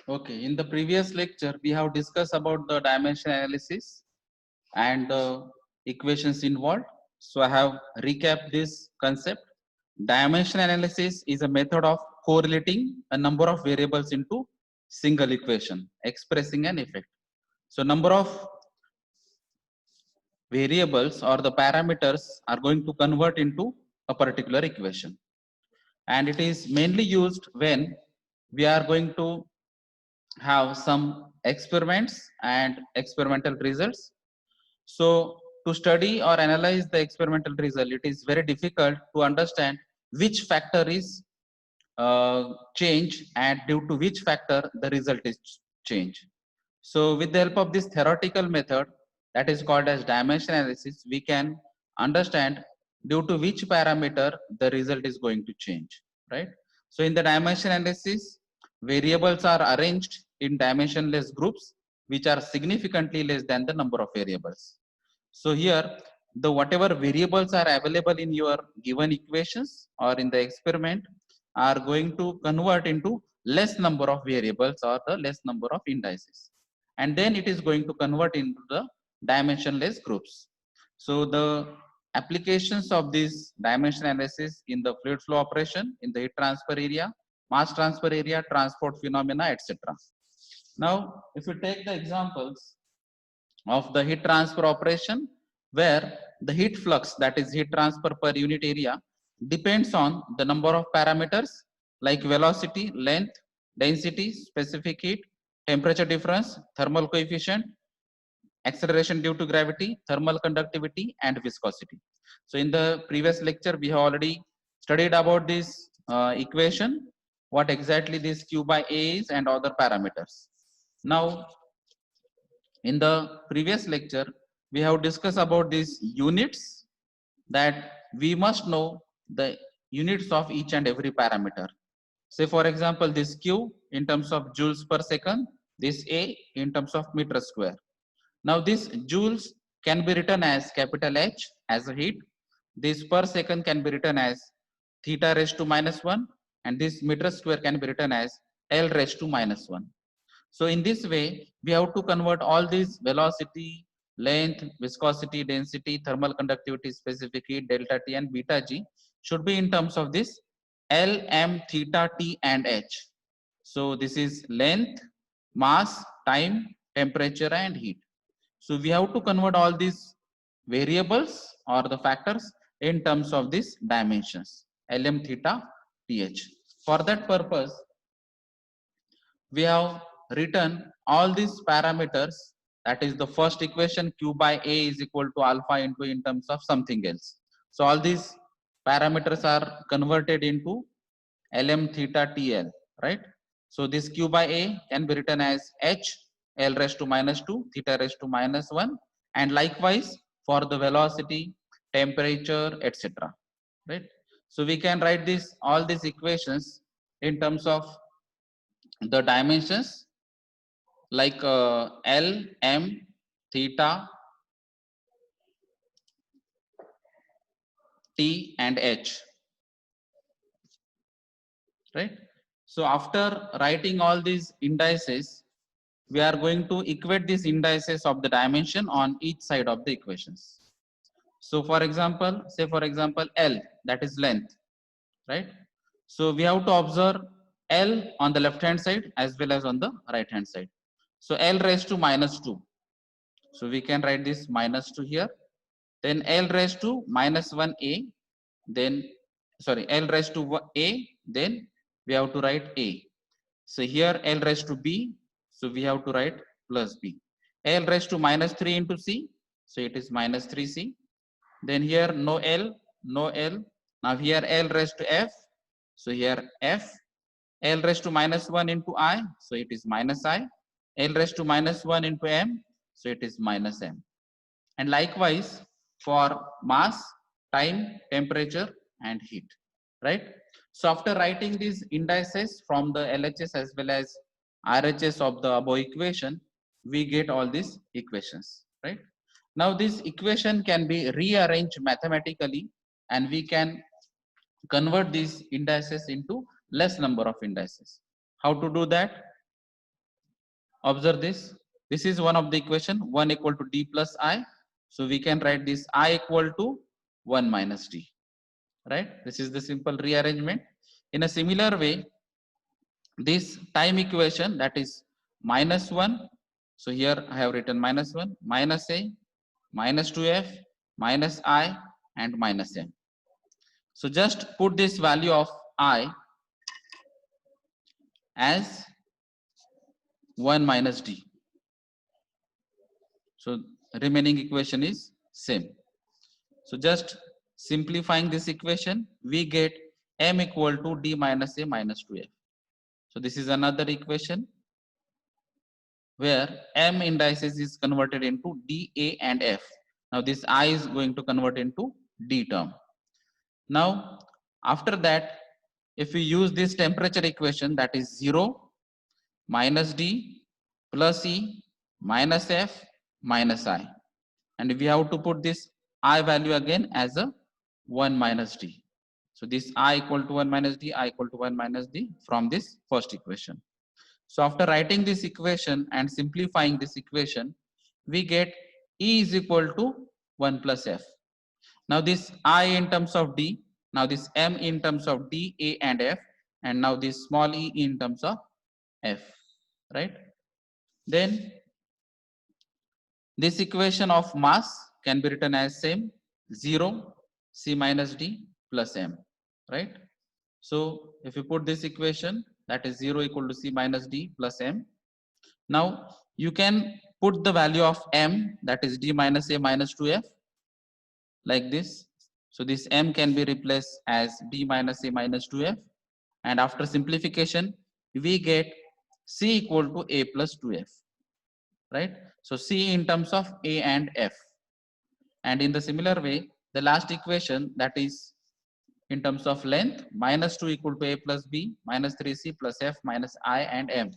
Okay, in the previous lecture, we have discussed about the dimension analysis and the equations involved. So I have recapped this concept. Dimension analysis is a method of correlating a number of variables into single equation, expressing an effect. So number of variables or the parameters are going to convert into a particular equation. And it is mainly used when we are going to have some experiments and experimental results. So to study or analyze the experimental result, it is very difficult to understand which factor is change and due to which factor the result is change. So with the help of this theoretical method that is called as dimension analysis, we can understand due to which parameter the result is going to change, right? So in the dimension analysis, variables are arranged in dimensionless groups which are significantly less than the number of variables. So here the whatever variables are available in your given equations or in the experiment are going to convert into less number of variables or the less number of indices, and then it is going to convert into the dimensionless groups. So the applications of this dimension analysis in the fluid flow operation, in the heat transfer area, mass transfer area, transport phenomena, etc. Now if you take the examples of the heat transfer operation, where the heat flux, that is heat transfer per unit area, depends on the number of parameters like velocity, length, density, specific heat, temperature difference, thermal coefficient, acceleration due to gravity, thermal conductivity, and viscosity. So in the previous lecture we have already studied about this equation, what exactly this q by a is and other parameters. Now in the previous lecture we have discussed about these units, that we must know the units of each and every parameter. Say for example this q in terms of joules per second, this a in terms of meter square. Now this joules can be written as capital H as a heat, this per second can be written as theta raised to minus 1, and this meter square can be written as L raised to minus 1. So in this way, we have to convert all these velocity, length, viscosity, density, thermal conductivity, specific heat, delta T and beta G should be in terms of this L, M, theta, T and H. So this is length, mass, time, temperature and heat. So we have to convert all these variables or the factors in terms of these dimensions Lm, theta, Th. For that purpose, we have written all these parameters, that is the first equation q by a is equal to alpha into in terms of something else. So all these parameters are converted into lm theta tl, right? So this q by a can be written as h l raised to minus 2 theta raised to minus 1, and likewise for the velocity, temperature, etc., right? So we can write this all these equations in terms of the dimensions like L, M, theta, T and H, right? So after writing all these indices, we are going to equate these indices of the dimension on each side of the equations. So for example, say for example L, that is length, right? So we have to observe L on the left hand side as well as on the right hand side. So L raised to minus 2. So we can write this minus 2 here. Then L raised to minus 1a, then sorry L raised to a, then we have to write a. So here L raised to b, so we have to write plus b. L raised to minus 3 into c, so it is minus 3c. Then here no L, no L. Now here L raised to f, so here f. L raised to minus 1 into I, so it is minus I. L raised to minus 1 into m, so it is minus m. And likewise for mass, time, temperature and heat, right? So after writing these indices from the LHS as well as RHS of the above equation, we get all these equations, right? Now this equation can be rearranged mathematically and we can convert these indices into less number of indices. How to do that? Observe this. This is one of the equation, 1 equal to d plus I. So we can write this I equal to 1 minus d, right? This is the simple rearrangement. In a similar way, this time equation, that is minus 1. So here I have written minus 1, minus a, minus 2f, minus I, and minus m. So just put this value of I as 1 minus d. So remaining equation is same. So just simplifying this equation, we get m equal to d minus a minus 2f. So this is another equation where m indices is converted into d, a, and f. Now this I is going to convert into d term. Now after that, if we use this temperature equation, that is 0 minus d plus e minus f minus I, and we have to put this I value again as a 1 minus d. So this I equal to 1 minus d, I equal to 1 minus d from this first equation. So after writing this equation and simplifying this equation, we get E is equal to 1 plus F. Now this I in terms of D, now this M in terms of D, A, and F, and now this small e in terms of F, right? Then this equation of mass can be written as same, 0 C minus D plus M, right? So if you put this equation, that is 0 equal to C minus D plus M. Now you can put the value of M, that is D minus A minus 2F, like this. So this M can be replaced as D minus A minus 2F, and after simplification we get C equal to A plus 2F, right? So C in terms of A and F, and in the similar way the last equation, that is in terms of length, minus 2 equal to A plus B minus 3C plus F minus I and M.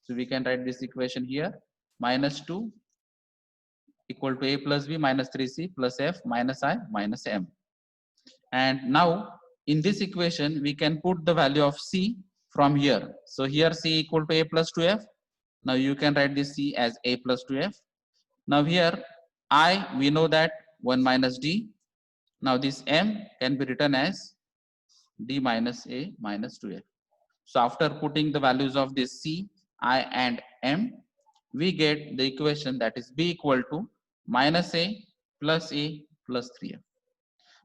So we can write this equation here, minus 2 equal to A plus B minus 3C plus F minus I minus M. And now in this equation we can put the value of C from here. So here C equal to A plus 2F. Now you can write this C as A plus 2F. Now here I, we know that 1 minus D. Now this M can be written as D minus A minus 2F. So after putting the values of this C, I, and M, we get the equation, that is B equal to minus A plus 3F.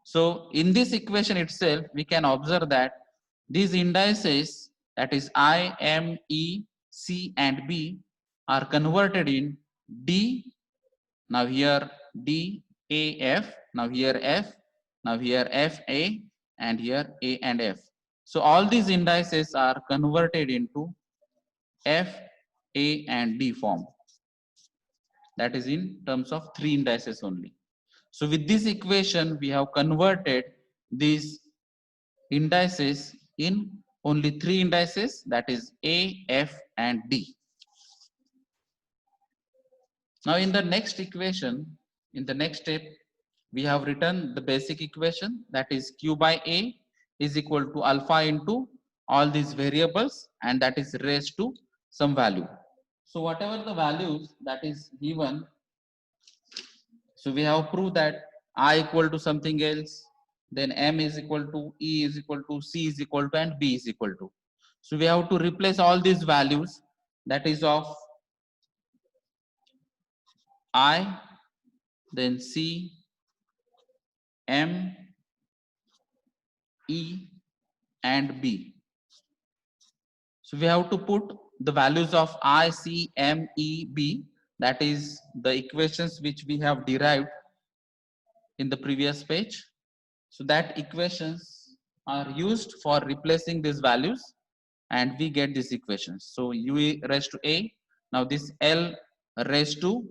So in this equation itself, we can observe that these indices, that is I, M, E, C, and B, are converted in D. Now here D, A, F. Now here F. Now here F, A, and here A and F. So all these indices are converted into F, A, and D form. That is in terms of 3 indices only. So with this equation, we have converted these indices in only 3 indices, that is A, F, and D. Now in the next equation, in the next step, we have written the basic equation, that is Q by A is equal to alpha into all these variables, and that is raised to some value. So whatever the values that is given, so we have proved that I equal to something else, then M is equal to, E is equal to, C is equal to, and B is equal to. So we have to replace all these values, that is of I, then C, M, E, and B. So we have to put the values of I, C, M, E, B, that is the equations which we have derived in the previous page. So that equations are used for replacing these values, and we get these equations. So U raised to A, now this L raised to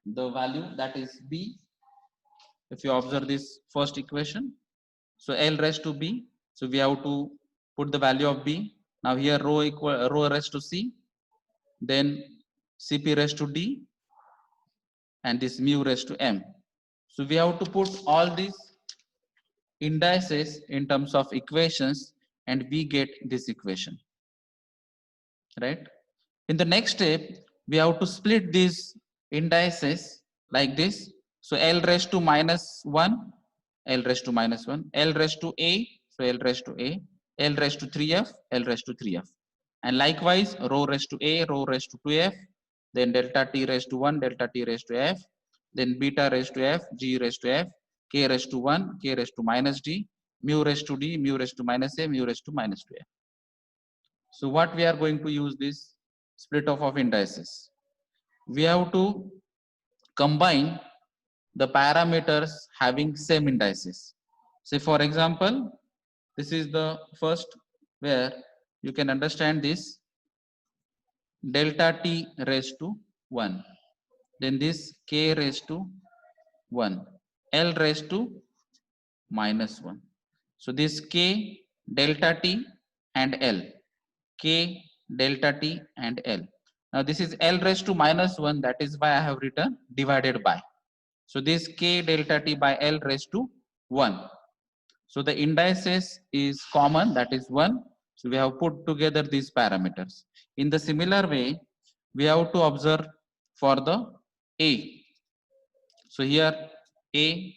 the value, that is B. If you observe this first equation, so L raised to B, so we have to put the value of B. Now here rho raised to C, then Cp raised to D, and this mu raised to M. So we have to put all these indices in terms of equations, and we get this equation, right? In the next step, we have to split these indices like this. So L raised to minus 1, L raised to minus 1, L raised to A, so L raised to A, L raised to 3F, L raised to 3F. And likewise, rho raised to A, rho raised to 2F, then delta T raised to 1, delta T raised to F, then beta raised to F, G raised to F, K raised to 1, K raised to minus D, mu raised to D, mu raised to minus A, mu raised to minus 2F. So what we are going to use this split off of indices? We have to combine the parameters having same indices. Say for example, this is the first where you can understand this delta t raised to 1, then this k raised to 1, L raised to minus 1. So this k delta t and L, k delta t and L. Now this is L raised to minus 1, that is why I have written divided by. So this k delta t by L raised to 1. So the indices is common, that is 1. So we have put together these parameters. In the similar way, we have to observe for the A. So here A,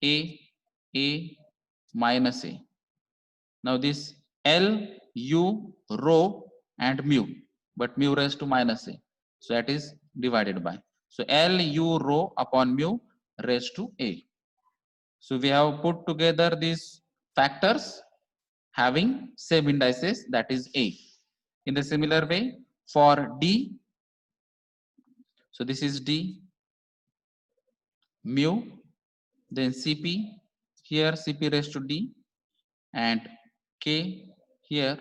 A, A minus A. Now this L, U, rho and mu, but mu raised to minus A. So that is divided by. So L, U, rho upon mu raised to A. So we have put together these factors having same indices, that is A. In the similar way for D, so this is D, mu, then Cp, here Cp raised to D, and K, here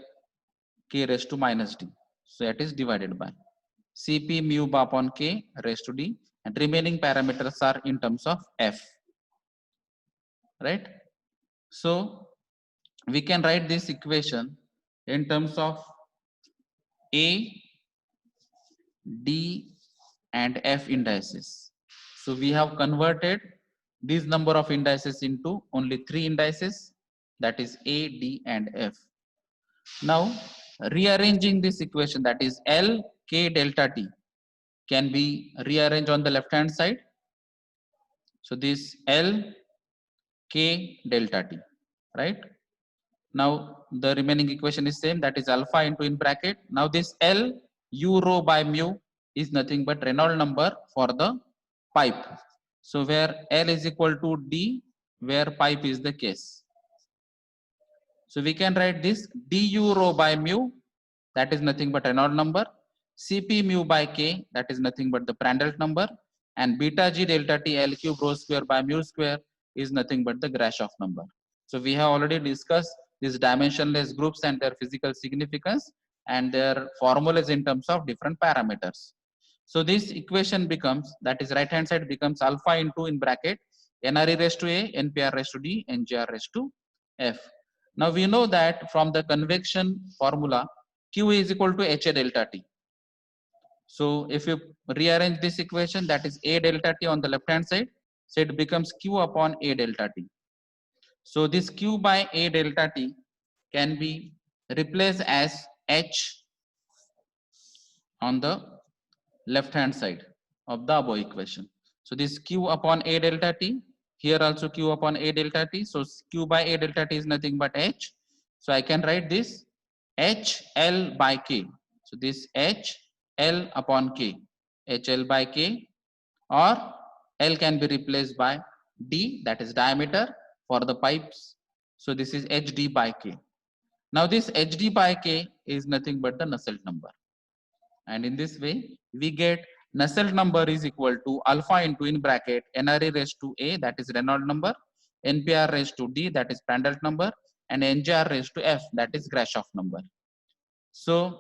K raised to minus D. So that is divided by Cp mu upon K raised to D, and remaining parameters are in terms of F, right? So we can write this equation in terms of A, D and F indices. So we have converted these number of indices into only 3 indices, that is A, D and F. Now rearranging this equation, that is L, K delta T, can be rearranged on the left hand side. So this L, K delta T, right? Now the remaining equation is same, that is alpha into in bracket. Now this L, U rho by mu is nothing but Reynolds number for the pipe. So where L is equal to D, where pipe is the case. So we can write this du rho by mu, that is nothing but Reynolds number. Cp mu by K, that is nothing but the Prandtl number. And beta G delta T L cube rho square by mu square is nothing but the Grashof number. So we have already discussed these dimensionless groups and their physical significance and their formulas in terms of different parameters. So this equation becomes, that is right hand side becomes alpha into in bracket NRE raised to A, NPR raised to D, NGR raised to F. Now we know that from the convection formula, Q is equal to HA delta T. So if you rearrange this equation, that is A delta T on the left hand side, so it becomes Q upon A delta T. So this Q by A delta T can be replaced as H on the left hand side of the above equation. So this Q upon A delta T, here also Q upon A delta T. So Q by A delta T is nothing but H. So I can write this H L by K. So this H L upon K, H L by K, or L can be replaced by D, that is diameter for the pipes. So this is HD by K. Now this HD by K is nothing but the Nusselt number. And in this way, we get Nusselt number is equal to alpha into in bracket NRE raised to A, that is Reynolds number, NPR raised to D, that is Prandtl number, and NGR raised to F, that is Grashof number. So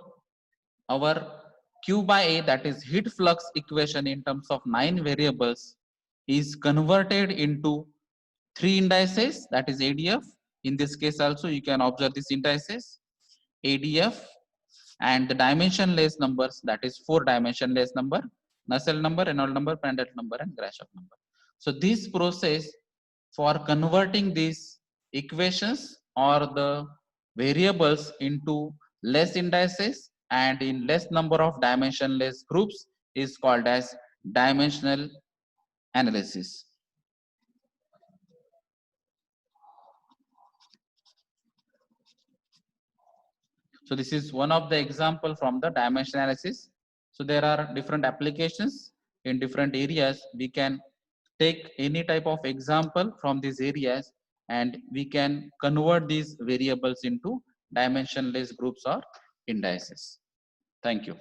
our Q by A, that is heat flux equation in terms of 9 variables, is converted into 3 indices, that is ADF. In this case also you can observe these indices, ADF, and the dimensionless numbers, that is 4 dimensionless number, Nusselt number, Reynolds number, Prandtl number and Grashof number. So this process for converting these equations or the variables into less indices and in less number of dimensionless groups is called as dimensional analysis. So this is one of the example from the dimension analysis. So there are different applications in different areas. We can take any type of example from these areas and we can convert these variables into dimensionless groups or indices. Thank you.